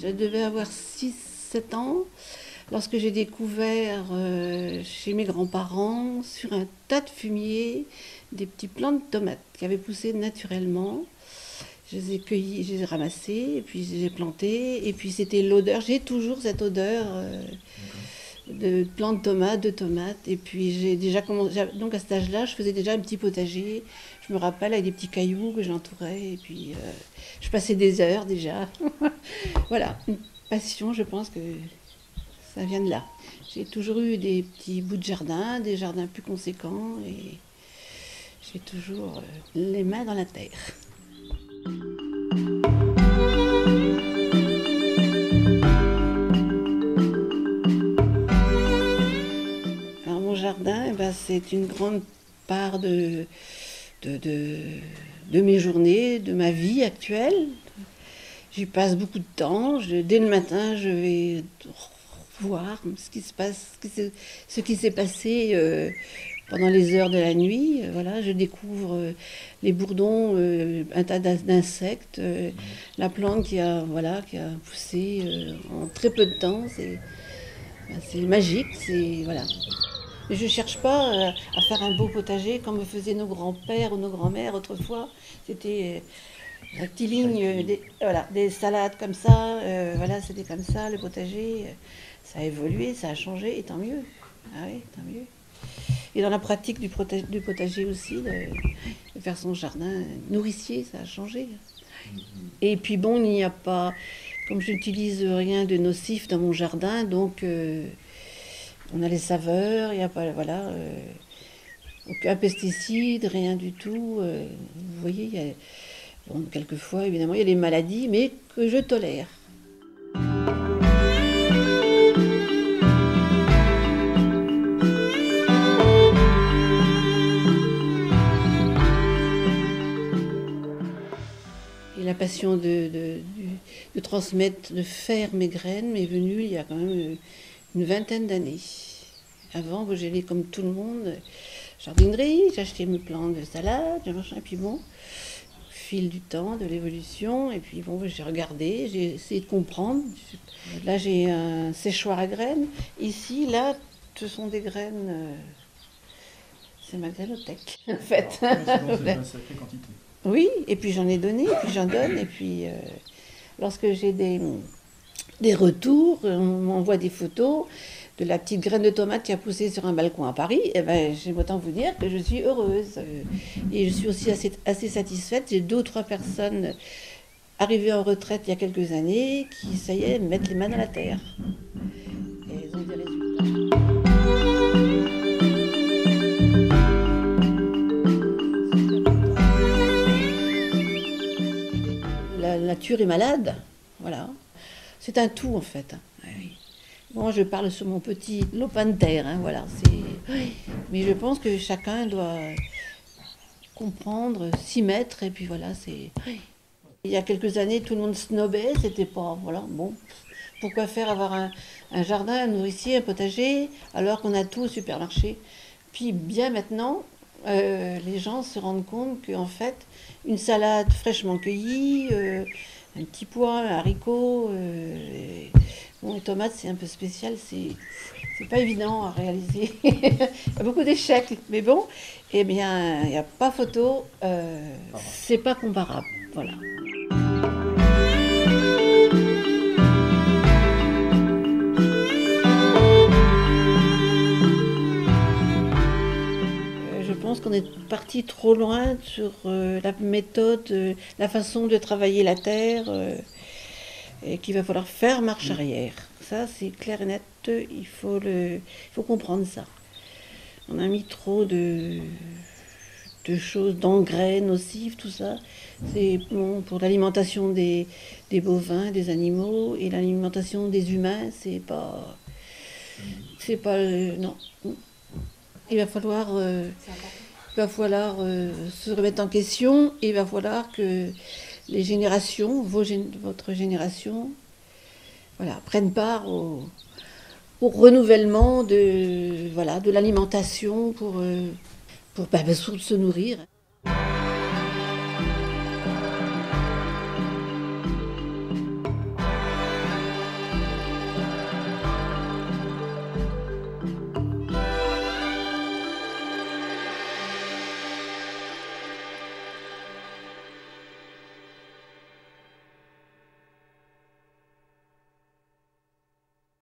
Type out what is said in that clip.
Je devais avoir 6, 7 ans lorsque j'ai découvert chez mes grands-parents, sur un tas de fumier, des petits plants de tomates qui avaient poussé naturellement. Je les ai cueillis, je les ai ramassés, et puis je les ai plantés. Et puis c'était l'odeur, j'ai toujours cette odeur de plants de tomates. Et puis j'ai déjà commencé, donc à cet âge-là, je faisais déjà un petit potager. Je me rappelle avec des petits cailloux que j'entourais. Et puis je passais des heures déjà. Voilà, une passion, je pense que ça vient de là. J'ai toujours eu des petits bouts de jardin, des jardins plus conséquents. Et j'ai toujours les mains dans la terre. Alors mon jardin, eh ben, c'est une grande part de, de, de mes journées, de ma vie actuelle. J'y passe beaucoup de temps. Dès le matin, je vais voir ce qui se passe, ce qui s'est passé pendant les heures de la nuit. Voilà, je découvre les bourdons, un tas d'insectes, la plante qui a poussé en très peu de temps. C'est magique, voilà. Mais je ne cherche pas à faire un beau potager comme faisaient nos grands-pères ou nos grands-mères autrefois. C'était rectiligne, des salades comme ça. Voilà, c'était comme ça, le potager. Ça a évolué, ça a changé, et tant mieux. Ah oui, tant mieux. Et dans la pratique du potager aussi, de faire son jardin nourricier, ça a changé. Et puis bon, il n'y a pas, comme je n'utilise rien de nocif dans mon jardin, donc on a les saveurs, il n'y a pas, voilà, aucun pesticide, rien du tout. Vous voyez, bon, quelquefois, évidemment, il y a les maladies, mais que je tolère. Et la passion de transmettre, de faire mes graines m'est venue il y a quand même une vingtaine d'années. Avant, j'allais comme tout le monde, jardinerie, j'achetais mes plants de salade, machin, et puis bon, au fil du temps, de l'évolution, et puis bon, j'ai regardé, j'ai essayé de comprendre. Là, j'ai un séchoir à graines. Ici, là, ce sont des graines. C'est ma grainothèque, en fait. Alors, c'est une sacrée quantité. Oui, et puis j'en ai donné, et puis j'en donne, et puis lorsque j'ai des retours, on m'envoie des photos de la petite graine de tomate qui a poussé sur un balcon à Paris, et ben j'aime autant vous dire que je suis heureuse. Et je suis aussi assez satisfaite. J'ai 2 ou 3 personnes arrivées en retraite il y a quelques années qui, ça y est, mettent les mains dans la terre. Et elles ont des résultats. La nature est malade, voilà. C'est un tout en fait. Oui. Moi, je parle sur mon petit lopin de terre, hein, voilà. Mais je pense que chacun doit comprendre, s'y mettre, et puis voilà, c'est. Il y a quelques années, tout le monde snobait, c'était pas, voilà, bon. Pourquoi faire avoir un jardin, un nourricier, un potager, alors qu'on a tout au supermarché? Puis bien maintenant, les gens se rendent compte qu'en fait, une salade fraîchement cueillie, un petit pois, un haricot, bon, les tomates c'est un peu spécial, c'est pas évident à réaliser. Il y a beaucoup d'échecs, mais bon, eh bien, il n'y a pas photo, c'est pas comparable, voilà. Je pense qu'on est parti trop loin sur la méthode, la façon de travailler la terre, et qu'il va falloir faire marche arrière. Ça, c'est clair et net, il faut comprendre ça. On a mis trop de choses, d'engrais nocifs, tout ça. C'est bon pour l'alimentation des bovins, des animaux, et l'alimentation des humains, non. Il va falloir se remettre en question, et il va falloir que les générations, votre génération, voilà, prennent part au renouvellement de l'alimentation pour se nourrir.